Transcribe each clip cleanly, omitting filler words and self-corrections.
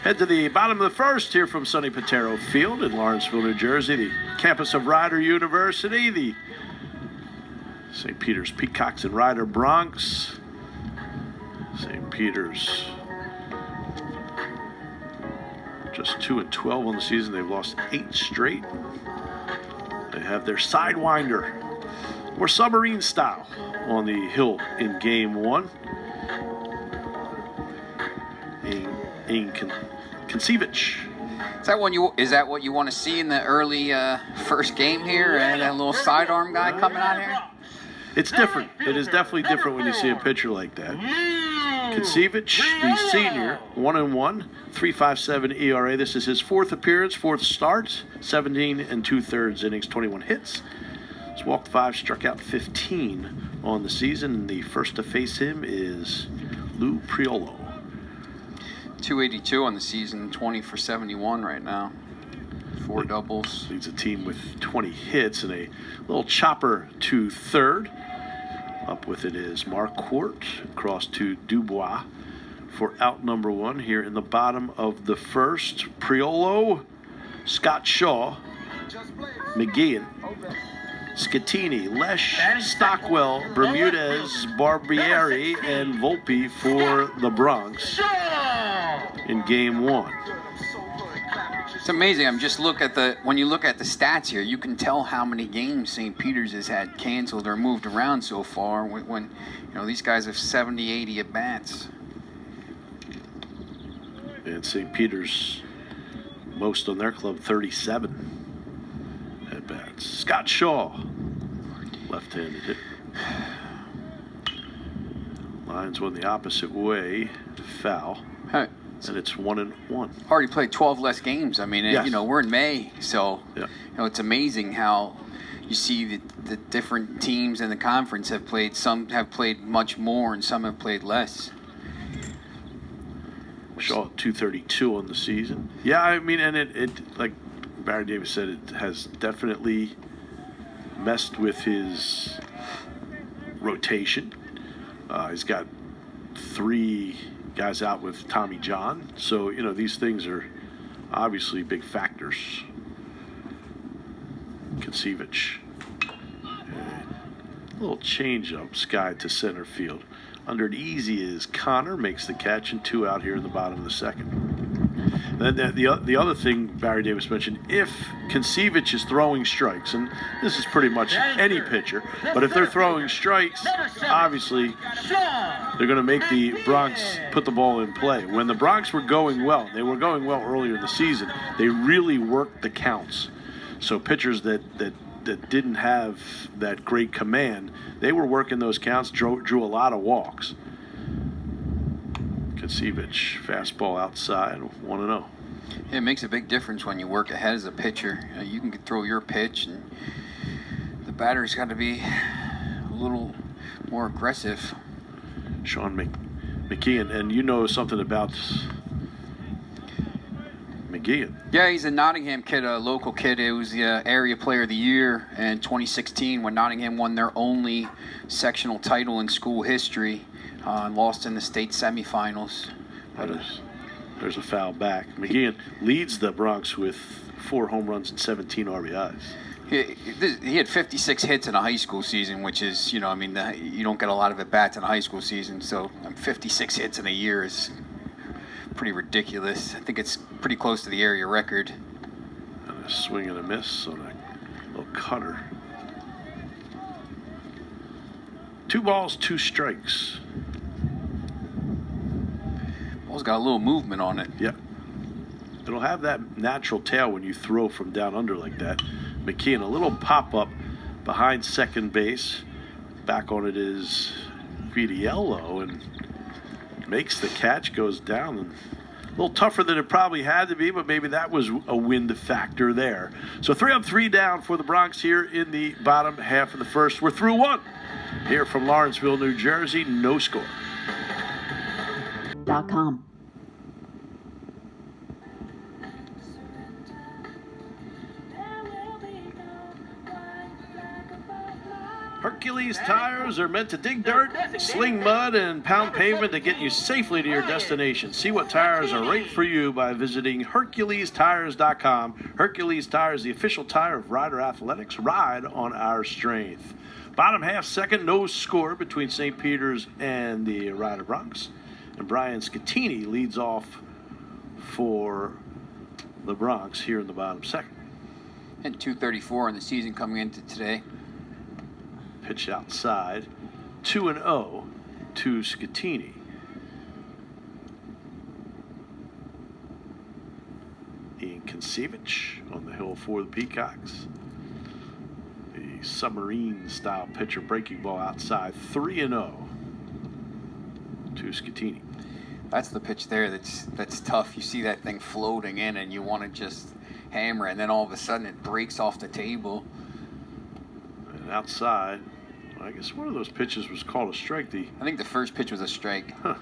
Head to the bottom of the first here from sunny Potrero Field in Lawrenceville, New Jersey, the campus of Rider University, the St. Peter's Peacocks and Rider Bronx. St. Peter's just 2-12 on the season. They've lost 8 straight. They have their Sidewinder, or submarine style, on the hill in game 1. Concevitch. Is that what you want to see in the early first game here? And that little sidearm guy coming out here? It's different. It is definitely different when you see a pitcher like that. Concevitch, the senior, 1-1, 3.57 ERA. This is his 4th appearance, 4th start, 17 2/3 innings, 21 hits. He's walked 5, struck out 15 on the season. The first to face him is Lou Priolo. 282 on the season, 20 for 71 right now. 4 doubles. Leads a team with 20 hits and a little chopper to third. Up with it is Marquardt, across to Dubois for out number 1 here in the bottom of the first. Priolo, Scott Shaw, McGeehan, Scattini, Lesh, Stockwell, Bermudez, Barbieri, and Volpe for the Bronx in game 1. It's amazing. I'm just when you look at the stats here, you can tell how many games St. Peter's has had canceled or moved around so far. When these guys have 70, 80 at bats. And St. Peter's, most on their club, 37 at bats. Scott Shaw, left-handed hit. Lions went the opposite way, foul. Hey. And it's 1-1. Already played 12 less games. I mean, yes. We're in May, so yeah. It's amazing how you see the different teams in the conference have played. Some have played much more, and some have played less. Shaw 232 on the season. Yeah, I mean, and it like Barry Davis said, it has definitely messed with his rotation. He's got 3 guys out with Tommy John. So, these things are obviously big factors. Concevitch. A little change up, Sky to center field. Under it easy is Connor, makes the catch, and 2 out here in the bottom of the second. Then the other thing Barry Davis mentioned, if Concevitch is throwing strikes, and this is pretty much any pitcher, but if they're throwing strikes, obviously they're going to make the Bronx put the ball in play. When the Bronx were going well, they were going well earlier in the season, they really worked the counts. So pitchers that didn't have that great command, they were working those counts, drew a lot of walks. Concevitch, fastball outside, 1-0. It makes a big difference when you work ahead as a pitcher. You can throw your pitch, and the batter's got to be a little more aggressive. Sean McGeehan, and something about McGeehan. Yeah, he's a Nottingham kid, a local kid. It was the area player of the year in 2016 when Nottingham won their only sectional title in school history. Lost in the state semifinals. There's a foul back. McGeehan leads the Bronx with 4 home runs and 17 RBIs. He had 56 hits in a high school season, which is, you don't get a lot of at-bats in a high school season. So 56 hits in a year is pretty ridiculous. I think it's pretty close to the area record. And a swing and a miss on a little cutter. 2 balls, 2 strikes. Ball's got a little movement on it. Yep. It'll have that natural tail when you throw from down under like that. McKeon, a little pop-up behind second base. Back on it is Vitiello, and makes the catch, goes down. And a little tougher than it probably had to be, but maybe that was a wind factor there. So 3 up, 3 down for the Bronx here in the bottom half of the first. We're through 1 here from Lawrenceville, New Jersey. No score. .com. Hercules tires are meant to dig dirt, sling mud, and pound pavement to get you safely to your destination. See what tires are right for you by visiting HerculesTires.com. Hercules Tires, the official tire of Rider Athletics. Ride on our strength. Bottom half second, no score between St. Peter's and the Rider Bronx. And Brian Scattini leads off for the Bronx here in the bottom second. And 234 in the season coming into today. Pitch outside, 2-0 to Scattini. Ian Concevitch on the hill for the Peacocks. The submarine-style pitcher, breaking ball outside, 3-0 to Scattini. That's the pitch there that's tough. You see that thing floating in and you want to just hammer, and then all of a sudden it breaks off the table. And outside, I guess one of those pitches was called a strike. I think the first pitch was a strike. Huh.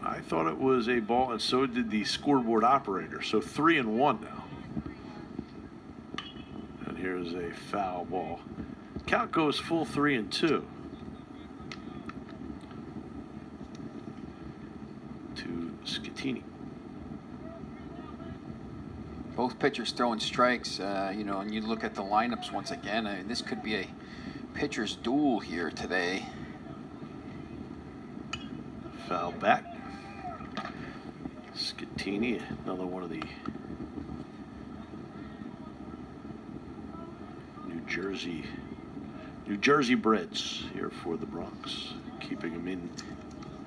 I thought it was a ball, and so did the scoreboard operator. So 3-1 now. And here's a foul ball. Count goes full 3-2. To Scattini. Both pitchers throwing strikes, and you look at the lineups once again. This could be a pitcher's duel here today. Foul back. Scattini, another one of the New Jersey Breds here for the Bronx, keeping them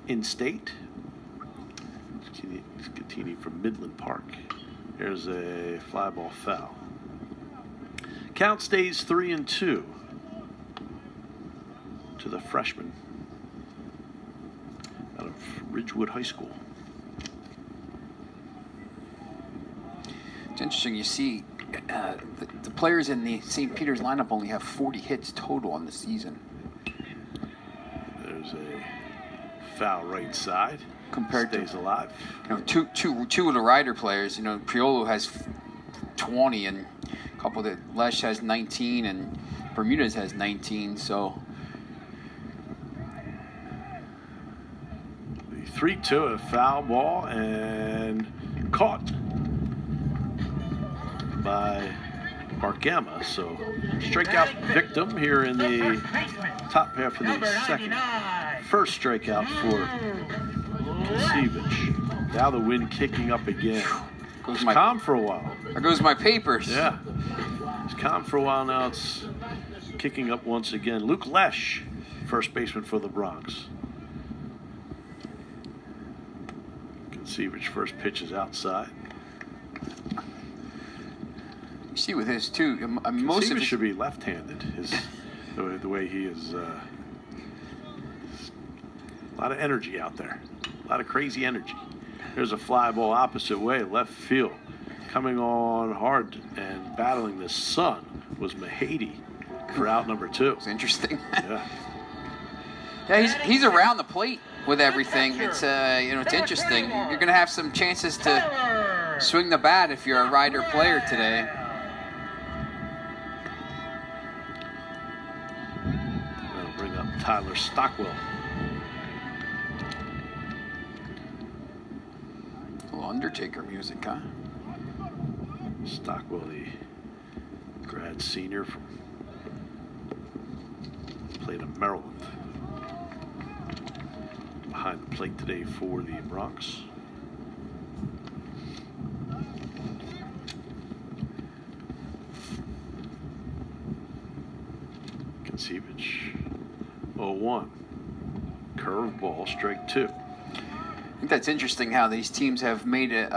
in state. Scattini from Midland Park. Here's a fly ball foul. Count stays 3-2 to the freshman out of Ridgewood High School. It's interesting. You see the players in the St. Peter's lineup only have 40 hits total on the season. There's a foul right side. Compared stays alive. Two of the Rider players. Priolo has 20, and a couple that Lesh has 19, and Bermudez has 19. So the 3-2, a foul ball, and caught by Barkema. So strikeout victim here in the top half of the second. First strikeout for Concevitch. Now the wind kicking up again. It's calm for a while. There goes my papers. Yeah. It's calm for a while now. It's kicking up once again. Luke Lesh, first baseman for the Bronx. Concevitch first pitch is outside. You see with his too. Most of it should be left-handed. The way he is. A lot of energy out there. A lot of crazy energy. There's a fly ball opposite way, left field. Coming on hard and battling the sun was Mahady for out number 2. It's interesting. Yeah. Yeah, he's around the plate with everything. It's it's interesting. You're gonna have some chances to swing the bat if you're a Rider player today. That'll bring up Tyler Stockwell. Undertaker music, huh? Stockwell, the grad senior played in Maryland. Behind the plate today for the Bronx. Concevitch, 0-1. Curveball, strike 2. I think that's interesting how these teams have made it,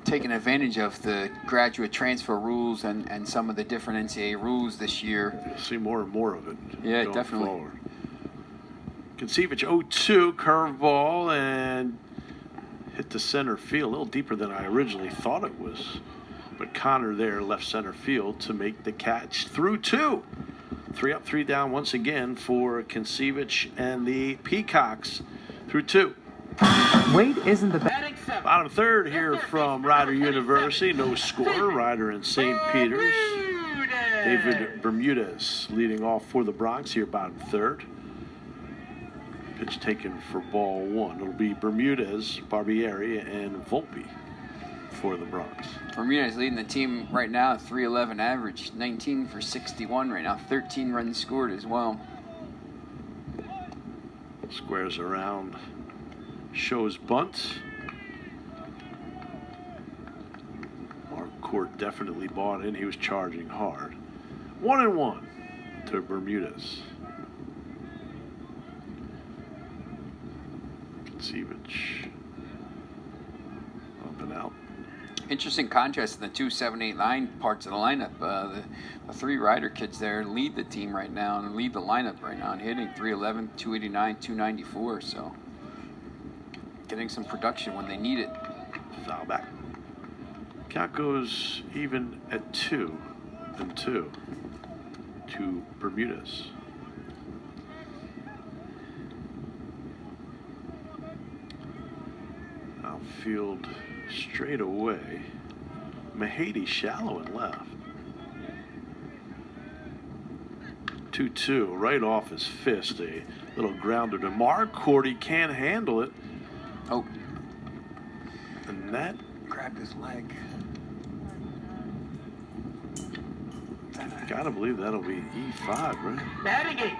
taken advantage of the graduate transfer rules and some of the different NCAA rules this year. You'll see more and more of it. Yeah, definitely. Forward. Concevitch 0-2, curveball, and hit to center field, a little deeper than I originally thought it was. But Connor there left center field to make the catch through 2. 3 up, 3 down once again for Concevitch and the Peacocks through 2. Wade isn't the best. Bottom third here from Rider University. No score. Rider in St. Peter's. David Bermudez leading off for the Bronx here, bottom third. Pitch taken for ball one. It'll be Bermudez, Barbieri, and Volpe for the Bronx. Bermudez leading the team right now, 311 average, 19 for 61 right now, 13 runs scored as well. Squares around, shows bunt. Court definitely bought in. He was charging hard. 1-1 to Bermudez. Concevitch up and out. Interesting contrast in the 2, 7, 8, 9 parts of the lineup. The three rider kids there lead the team right now and lead the lineup right now and hitting 311, 289, 294. So getting some production when they need it. Foul back. Count goes even at 2-2 to Bermudez. Outfield straight away. Mahady shallow and left. 2-2 right off his fist. A little grounder to Marquardt. He can't handle it. Oh. And that grabbed his leg. Gotta believe that'll be E5, right? Batting eight,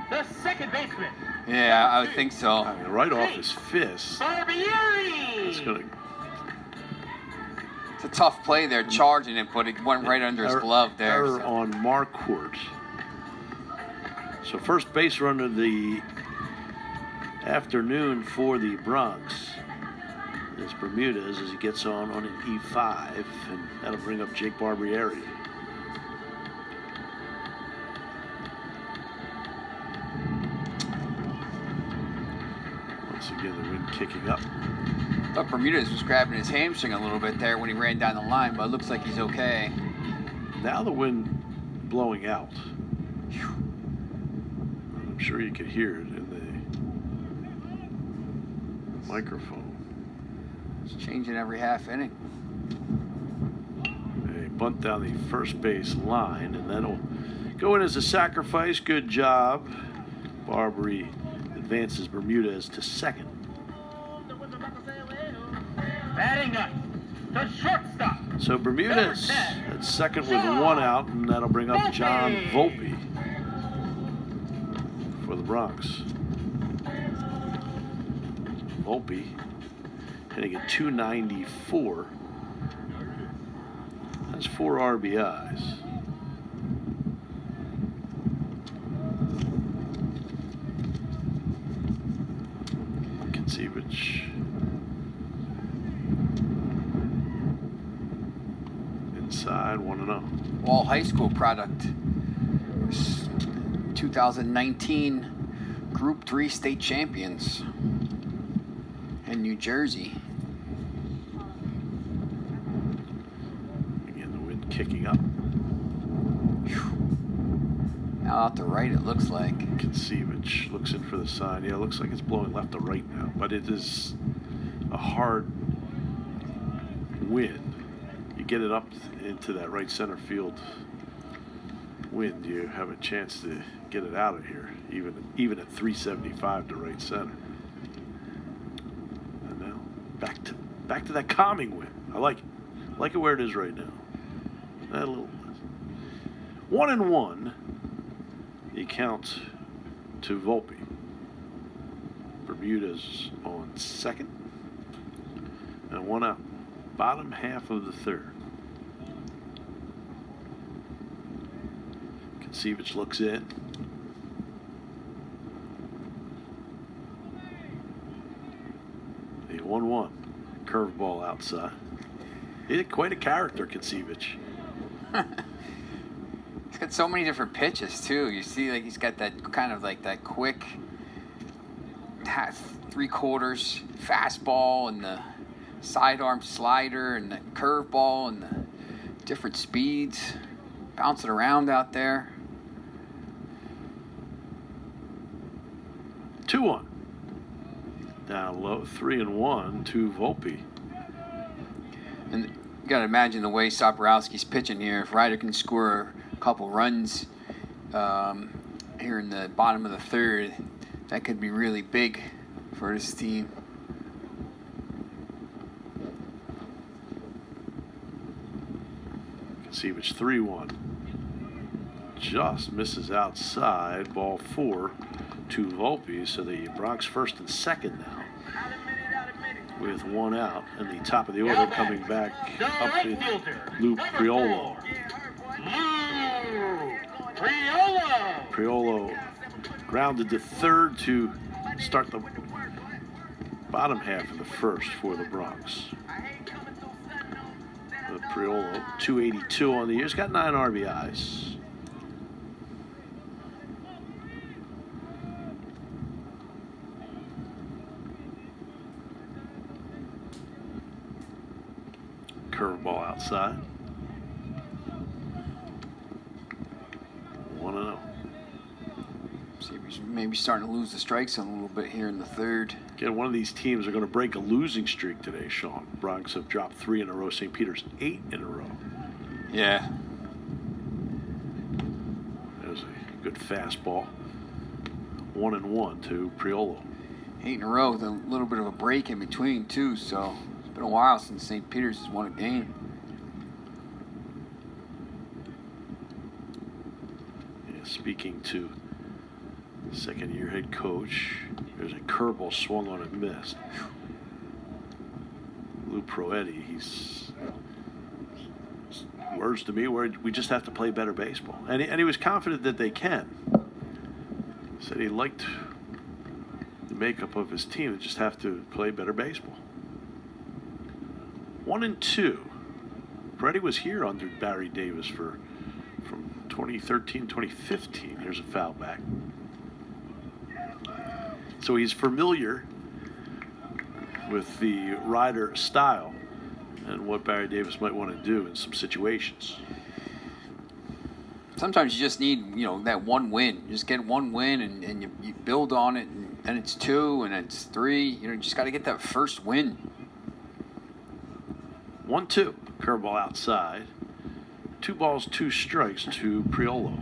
the second baseman. Yeah, I would think so. I mean, right off his fist. Barbieri. It's gonna. It's a tough play there, charging it, but it went right under his glove there. Error on Marquardt. So first base run of the afternoon for the Bronx is Bermudez as he gets on an E5, and that'll bring up Jake Barbieri. Once again, the wind kicking up. But Bermudez was grabbing his hamstring a little bit there when he ran down the line, but it looks like he's okay. Now the wind blowing out. I'm sure you could hear it in the microphone. It's changing every half inning. A bunt down the first base line, and that'll go in as a sacrifice. Good job. Barbary advances Bermudez to second. Batting up, the shortstop. So Bermudez at second with one out, and that'll bring up John Volpe for the Bronx. Volpe hitting at 294. That's 4 RBIs. Concevitch. Inside, 1-0. All high school product. 2019 Group 3 state champions in New Jersey. Again, the wind kicking up. Now out to right, it looks like. Concevitch looks in for the sign. Yeah, it looks like it's blowing left to right now, but it is a hard wind. You get it up into that right center field wind, you have a chance to get it out of here, even at 375 to right center. And now back to that calming wind. I like it. I like it where it is right now. That little 1-1. The count to Volpe. Bermudez on second, and 1 out. Bottom half of the third. Concevitch looks in. The 1-1 curveball outside. He's quite a character, Concevitch. He's got so many different pitches too. You see, like he's got that kind of like that quick 3/4 fastball and the sidearm slider and the curveball and the different speeds, bouncing around out there. 2-1. Down low, 3-1 to Volpe. And you got to imagine the way Soporowski's pitching here. If Ryder can score couple runs here in the bottom of the third, that could be really big for this team. Concevitch 3-1. Just misses outside. Ball 4 to Volpe. So the Bronx first and second now, with 1 out, and the top of the order coming back up in Lou Priolo. Priolo grounded to third to start the bottom half of the first for the Bronx. Priolo, 282 on the year. He's got 9 RBIs. Curveball outside. 1-0. See, he's maybe starting to lose the strike zone a little bit here in the third. Again, one of these teams are going to break a losing streak today, Sean. Bronx have dropped 3 in a row. St. Peter's 8 in a row. Yeah. There's a good fastball. 1-1 to Priolo. 8 in a row with a little bit of a break in between, too, so it's been a while since St. Peter's has won a game. Yeah, speaking to second-year head coach, there's a curveball swung on and missed. Lou Proetti, he's words to me where we just have to play better baseball, and he was confident that they can. Said he liked the makeup of his team, they just have to play better baseball. 1-2. Proetti was here under Barry Davis from 2013, 2015. Here's a foul back. So he's familiar with the Ryder style and what Barry Davis might want to do in some situations. Sometimes you just need, that one win. You just get one win and you build on it, and then it's 2 and it's 3. You just got to get that first win. 1-2. Curveball outside. 2 balls, 2 strikes to Priolo.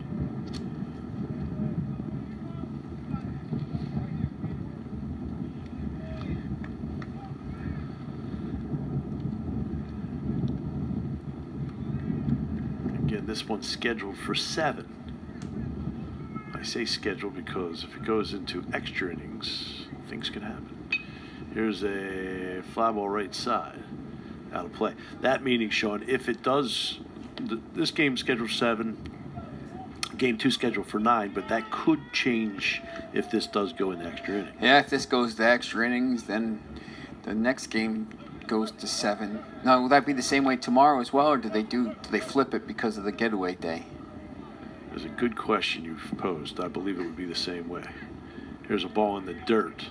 This one's scheduled for 7. I say scheduled because if it goes into extra innings, things can happen. Here's a fly ball right side, out of play. That meaning, Sean, if it does, this game's scheduled for 7, game 2 scheduled for 9, but that could change if this does go into extra innings. Yeah, if this goes to extra innings, then the next game goes to 7. Now, will that be the same way tomorrow as well, or do they flip it because of the getaway day? There's a good question you've posed. I believe it would be the same way. Here's a ball in the dirt.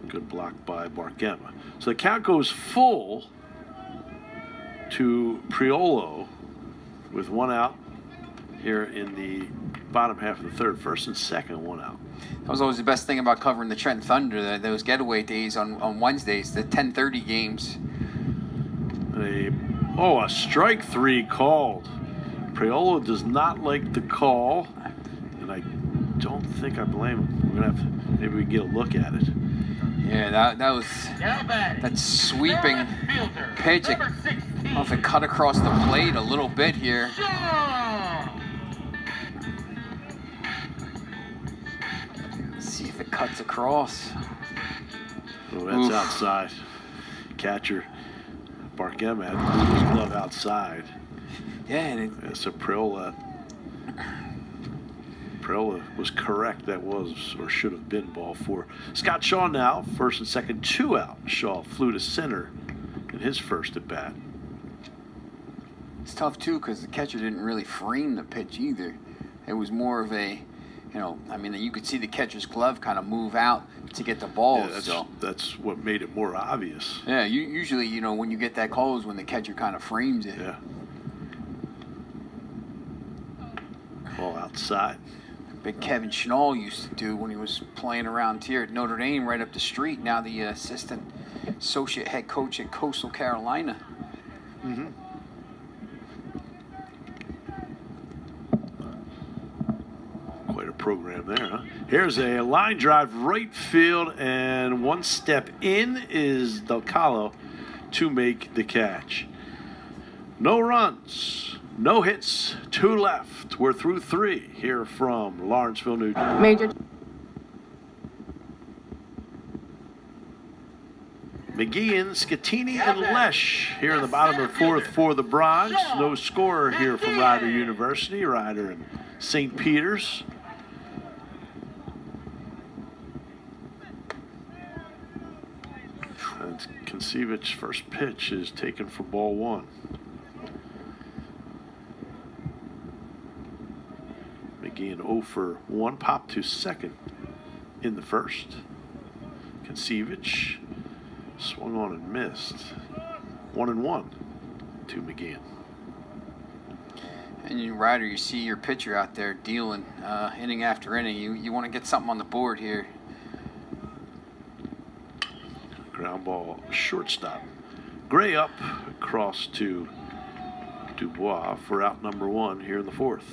Good block by Barkema. So the count goes full to Priolo with 1 out here in the bottom half of the third. First and second, 1 out. That was always the best thing about covering the Trenton Thunder, those getaway days on Wednesdays, the 10:30 games. A strike 3 called. Priolo does not like the call, and I don't think I blame him. We're going to have maybe we can get a look at it. Yeah, that was that sweeping pitch. I don't know if it cut across the plate a little bit here. See if it cuts across. Oh, that's outside. Catcher Barkema had to move his glove outside. Yeah, and so Priolo was correct. That was or should have been ball 4. Scott Shaw now, first and second, 2 out. Shaw flew to center in his first at bat. It's tough too because the catcher didn't really frame the pitch either. It was more of a, you could see the catcher's glove kind of move out to get the ball. Yeah, that's what made it more obvious. Yeah, usually, when you get that call is when the catcher kind of frames it. Yeah. Ball outside. Big Kevin Schnall used to do when he was playing around here at Notre Dame right up the street. Now the assistant associate head coach at Coastal Carolina. Mm-hmm. program there, huh? Here's a line drive right field, and one step in is Del Calo to make the catch. No runs, no hits, 2 left. We're through 3 here from Lawrenceville, New Jersey. Major. McGeehan, Scattini, and Lesh here in the bottom of the 4th for the Bronx. No scorer here from Rider University. Rider and St. Peter's. And Concevitch's first pitch is taken for ball 1. McGeehan 0 for 1, popped to second in the first. Concevitch swung on and missed. 1-1 to McGeehan. And you, Ryder, you see your pitcher out there dealing inning after inning. You want to get something on the board here. Ground ball, shortstop. Gray up, across to Dubois for out number 1 here in the 4th.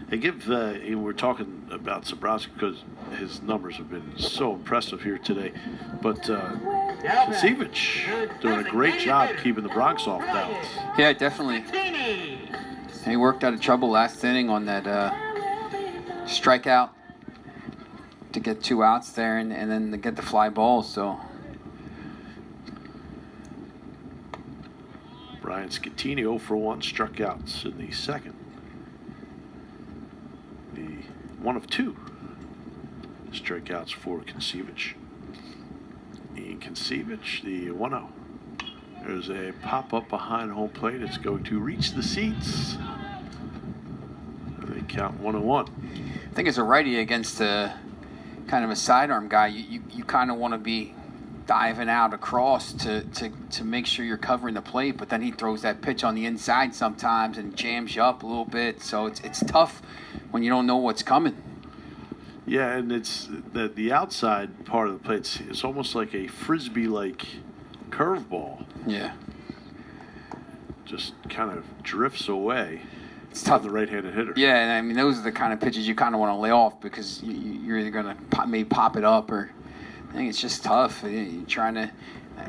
They give, we're talking about Sobrowski because his numbers have been so impressive here today. But Concevitch doing a great job keeping the Bronx off balance. Yeah, definitely. He worked out of trouble last inning on that strikeout to get 2 outs there and then to get the fly ball. So Brian Scattini 0 for 1, struck out in the second. The 1 of 2 strikeouts for Concevitch. And Concevitch, the 1-0. There's a pop-up behind home plate. It's going to reach the seats. They count 1-1. I think as a righty against a kind of a sidearm guy, you kind of want to be diving out across to make sure you're covering the plate, but then he throws that pitch on the inside sometimes and jams you up a little bit. So it's tough when you don't know what's coming. Yeah, and it's the outside part of the plate. It's almost like a frisbee-like curveball. Yeah. Just kind of drifts away. It's tough. The right-handed hitter. Yeah, and I mean those are the kind of pitches you kind of want to lay off because you're either going to maybe pop it up or I think it's just tough. You're trying to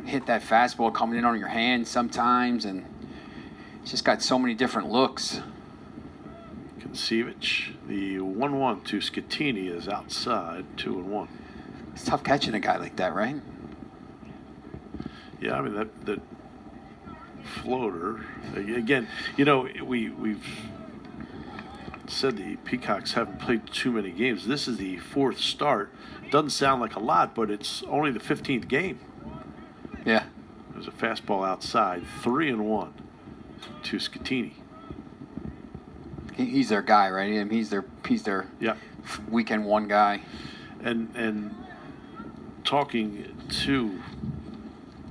hit that fastball coming in on your hand sometimes, and it's just got so many different looks. Concevitch, the 1-1 to Scattini is outside, 2-1. It's tough catching a guy like that, right? Yeah, I mean that floater again. You know, we've said the Peacocks haven't played too many games. This is the 4th start. Doesn't sound like a lot, but it's only the 15th game. Yeah. There's a fastball outside, 3-1 to Scattini. He's their guy, right? I mean, he's their Yeah. weekend 1 guy. And talking to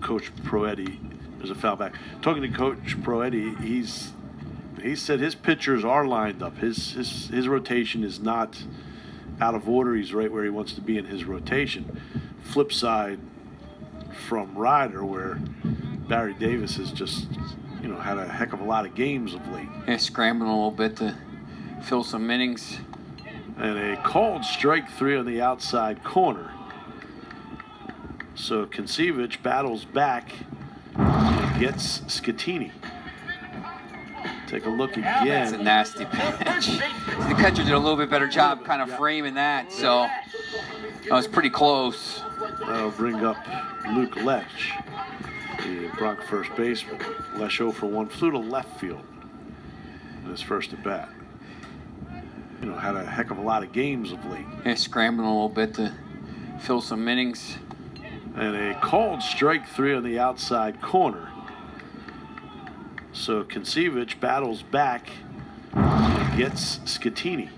Coach Proetti, there's a foul back. Talking to Coach Proetti, he said his pitchers are lined up. His rotation is not out of order. He's right where he wants to be in his rotation. Flip side from Ryder, where Barry Davis has just, had a heck of a lot of games of late. Yeah, scrambling a little bit to fill some innings. And a called strike 3 on the outside corner. So Concevitch battles back and gets Scattini. Take a look again. That's a nasty pitch. The catcher did a little bit better job kind of framing that, so that was pretty close. That'll bring up Luke Lesh, the Bronx first baseman. Lesh 0 for 1, flew to left field in his first at bat. Had a heck of a lot of games of late. Yeah, scrambling a little bit to fill some innings. And a called strike 3 on the outside corner. So Concevitch battles back and gets Scattini.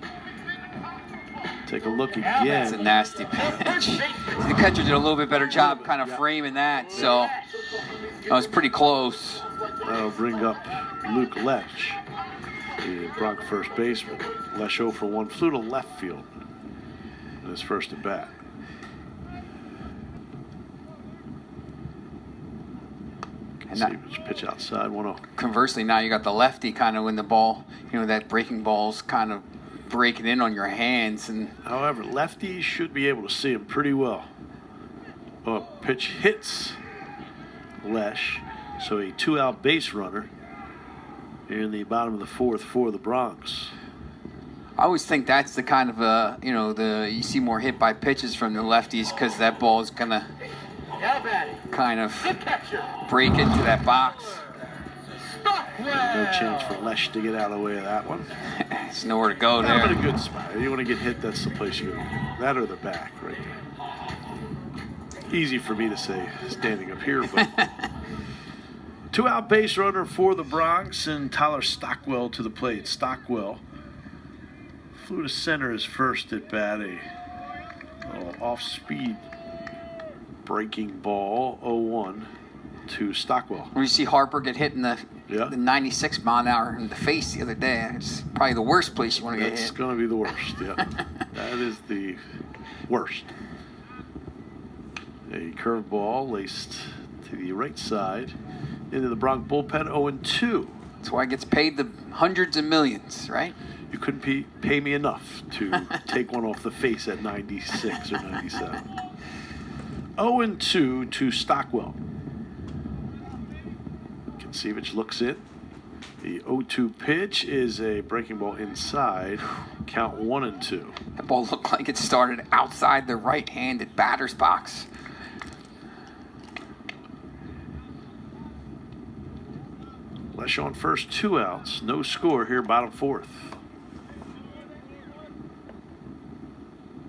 Take a look again. That's a nasty pitch. The catcher did a little bit better job kind of framing that, so that was pretty close. That'll bring up Luke Lesh, the Bronx first baseman. Lesh 0 for 1, flew to left field in his first at bat. Concevitch pitch outside, 1-0. Conversely, now you got the lefty kind of when the ball, that breaking ball's kind of breaking in on your hands. And However, lefties should be able to see him pretty well. Pitch hits Lesh, so a 2-out base runner in the bottom of the 4th for the Bronx. I always think that's the kind of you see more hit by pitches from the lefties because that ball is gonna kind of break into that box. No chance for Lesh to get out of the way of that one. There's nowhere to go there. But a good spot. You want to get hit, that's the place you go. That or the back right there. Easy for me to say standing up here, but 2-out base runner for the Bronx, and Tyler Stockwell to the plate. Stockwell flew to center his first at bat, a little off-speed breaking ball, 0-1 to Stockwell. When you see Harper get hit in the 96 mile an hour in the face the other day, it's probably the worst place you want to get hit. It's going to be the worst, yeah. That is the worst. A curveball laced to the right side into the Bronx bullpen, 0-2. That's why it gets paid the hundreds of millions, right? You couldn't pay me enough to take one off the face at 96 or 97. 0-2 to Stockwell. Concevitch looks in. The 0-2 pitch is a breaking ball inside. Count 1-2. That ball looked like it started outside the right-handed batter's box. Lesh on first, 2 outs. No score here, bottom 4th.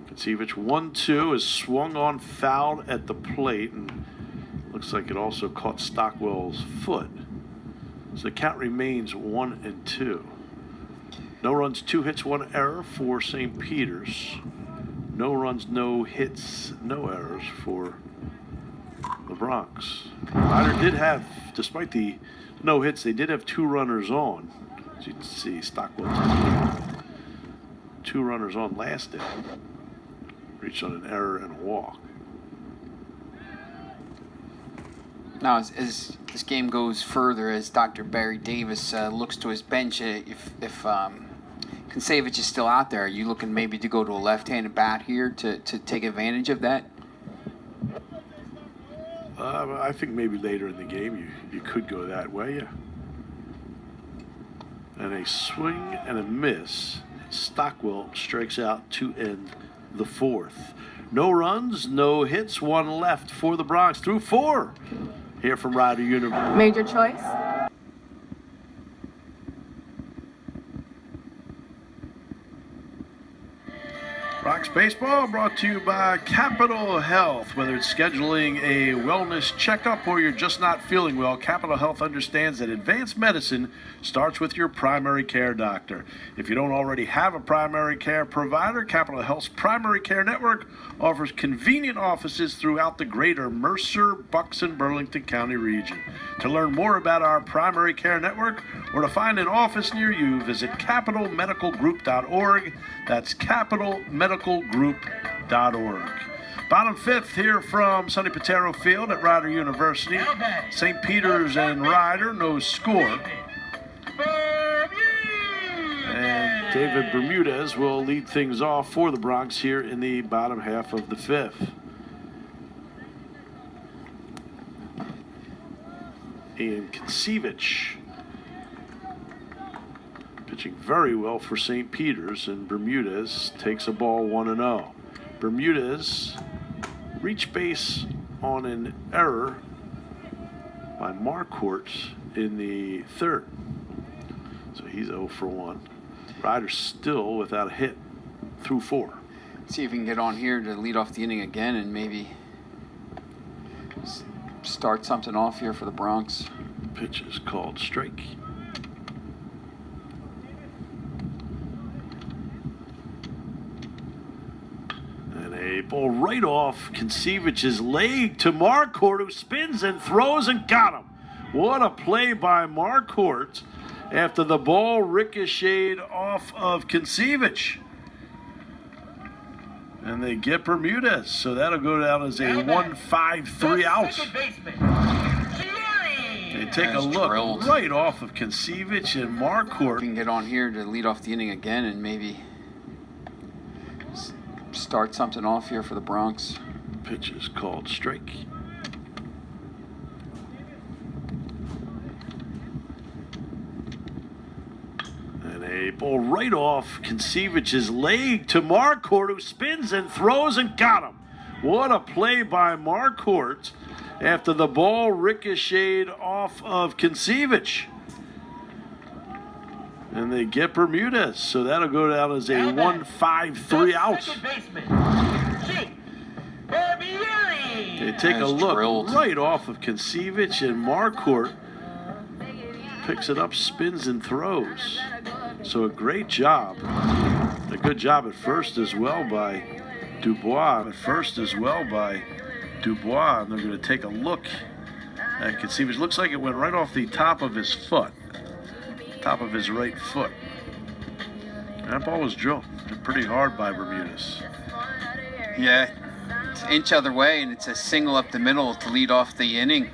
Concevitch 1-2 is swung on, fouled at the plate, and looks like it also caught Stockwell's foot. So the count remains 1-2. No runs, 2 hits, 1 error for St. Peter's. No runs, no hits, no errors for the Bronx. Ryder did have, despite the no hits, they did have 2 runners on. As you can see, Stockwell 2 runners on last inning. Reached on an error and a walk. Now, as this game goes further, as Dr. Barry Davis looks to his bench, if Concevitch is still out there, are you looking maybe to go to a left-handed bat here to take advantage of that? I think maybe later in the game you could go that way, yeah. And a swing and a miss. Stockwell strikes out to end the 4th. No runs, no hits, 1 left for the Bronx through 4. Here from Rider University. Major choice. Bronx Baseball brought to you by Capital Health. Whether it's scheduling a wellness checkup or you're just not feeling well, Capital Health understands that advanced medicine starts with your primary care doctor. If you don't already have a primary care provider, Capital Health's primary care network offers convenient offices throughout the greater Mercer, Bucks, and Burlington County region. To learn more about our primary care network or to find an office near you, visit capitalmedicalgroup.org. That's capitalmedicalgroup.org. Bottom 5th here from Sonny Patero Field at Rider University. St. Peter's and Rider, no score. And David Bermudez will lead things off for the Bronx here in the bottom half of the 5th. And Concevitch pitching very well for St. Peter's, and Bermudez takes a ball 1-0. Bermudez reached base on an error by Marquardt in the 3rd. So he's 0 for 1. Ryder's still without a hit through 4. See if we can get on here to lead off the inning again and maybe start something off here for the Bronx. Pitch is called strike. And a ball right off Concevitch's leg to Marquardt, who spins and throws and got him. What a play by Marquardt after the ball ricocheted off of Concevitch. And they get Bermudez, so that'll go down as a 1-5-3 out. They take a look right off of Concevitch and Marquardt. We can get on here to lead off the inning again and maybe start something off here for the Bronx. Pitch is called strike. And a ball right off Concevitch's leg to Marcourt, who spins and throws and got him. What a play by Marcourt after the ball ricocheted off of Concevitch. And they get Bermudez, so that'll go down as a 1-5-3 out. Second baseman, Jake Barbieri. They take a look drilled right off of Concevitch, and Marcourt picks it up, spins and throws. So a great job. A good job at first as well by Dubois. And they're going to take a look at Concevitch. Looks like it went right off the top of his foot. Top of his right foot. That ball was drilled pretty hard by Bermudez. Yeah, it's an inch other way, and it's a single up the middle to lead off the inning.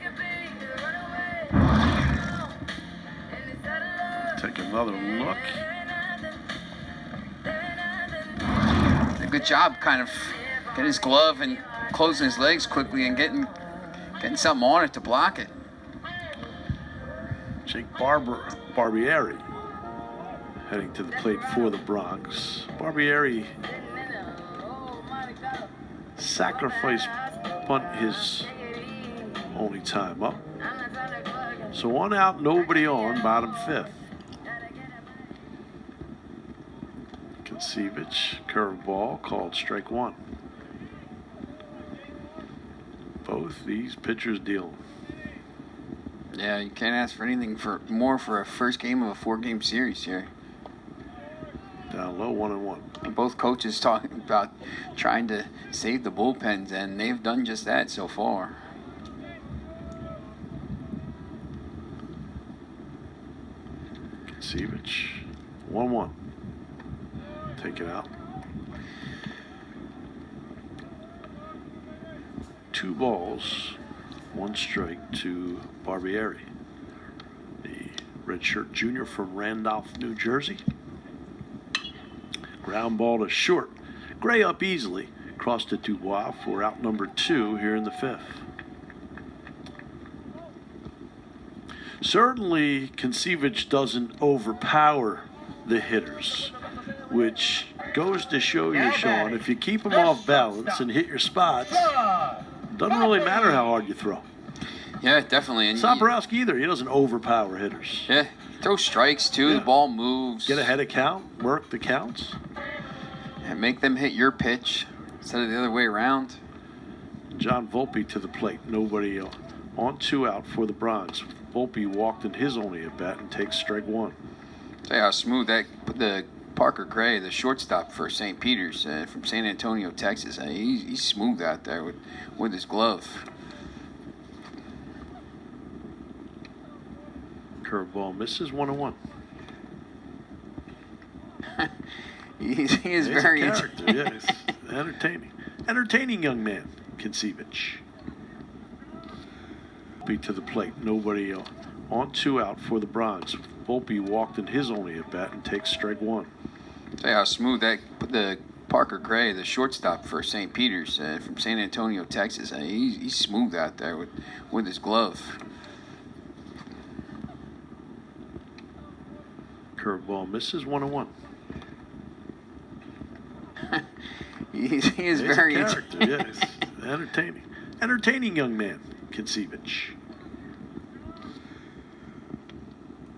Take another look. A good job kind of getting his glove and closing his legs quickly and getting something on it to block it. Jake Barbieri heading to the plate for the Bronx. Barbieri sacrifice bunt his only time up. So 1 out, nobody on, bottom 5th. Concevitch, curveball called strike 1. Both these pitchers dealing. Yeah, you can't ask for anything more for a first game of a 4-game series here. Down low, 1-1. Both coaches talking about trying to save the bullpens, and they've done just that so far. Concevitch, 1-1. Take it out. 2 balls, 1 strike to Barbieri, the redshirt junior from Randolph, New Jersey. Ground ball to short. Gray up easily. Crossed to Dubois for out number 2 here in the 5th. Certainly, Concevitch doesn't overpower the hitters, which goes to show you, Sean, if you keep them off balance and hit your spots, doesn't really matter how hard you throw. Yeah, definitely. And Soborowski either. He doesn't overpower hitters. Yeah, throw strikes too. Yeah. The ball moves. Get ahead of count, work the counts. And make them hit your pitch instead of the other way around. John Volpe to the plate. Nobody on 2 out for the Bronx. Volpe walked in his only at bat and takes strike 1. Tell you how smooth the Parker Gray, the shortstop for St. Peter's from San Antonio, Texas. He's smooth out there with his glove. Curveball misses, 1-1. He is He's very a character. Yes, entertaining young man, Concevitch. Volpe to the plate. Nobody on 2 out for the Bronx. Volpe walked in his only at bat and takes strike 1. Tell you how smooth the Parker Gray, the shortstop for St. Peter's from San Antonio, Texas. He's smooth out there with his glove. Curveball misses, 1-1. He is He's very a character. Yes, entertaining young man, Concevitch.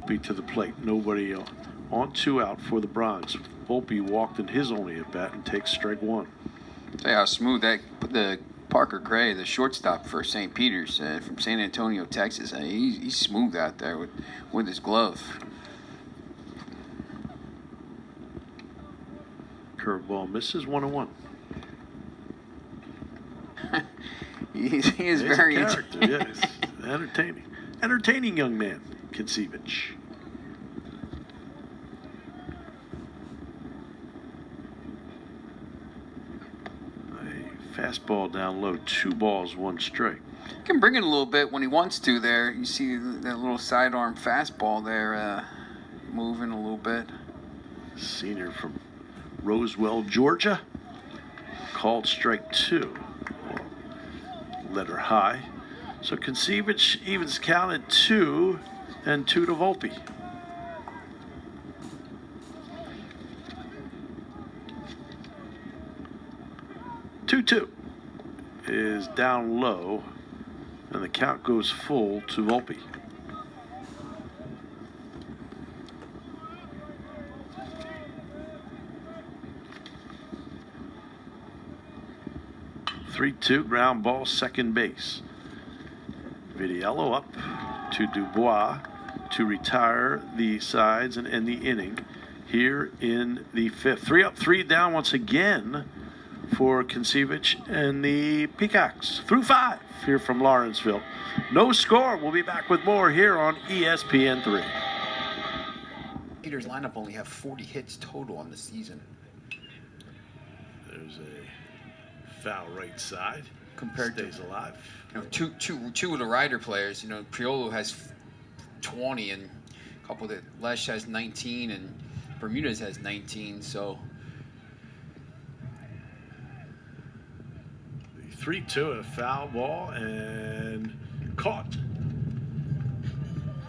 Volpe to the plate. Nobody on 2 out for the Bronx. Volpe walked in his only at bat and takes strike 1. Tell you how smooth the Parker Gray, the shortstop for St. Peter's from San Antonio, Texas. He's smooth out there with his glove. Curveball misses, 1-1. He is He's very a character. Yes, entertaining young man, Concevitch. A fastball down low, 2 balls, 1 strike. He can bring it a little bit when he wants to there. You see that little sidearm fastball there moving a little bit. Senior from Roswell, Georgia. called strike 2. Letter high. So Concevitch evens count at 2 and 2 to Volpe. Two is down low, and the count goes full to Volpe. Three-two ground ball, second base. Vitiello up to Dubois to retire the sides and end the inning here in the 5th. 3 up, 3 down once again for Concevitch and the Peacocks. Through 5 here from Lawrenceville. No score. We'll be back with more here on ESPN3. Peter's lineup only have 40 hits total on the season. There's a foul right side. Compared Stays alive. You know, two of the Rider players. You know, Priolo has 20, and a couple that Lesh has 19, and Bermudez has 19. So 3-2 and a foul ball, and caught.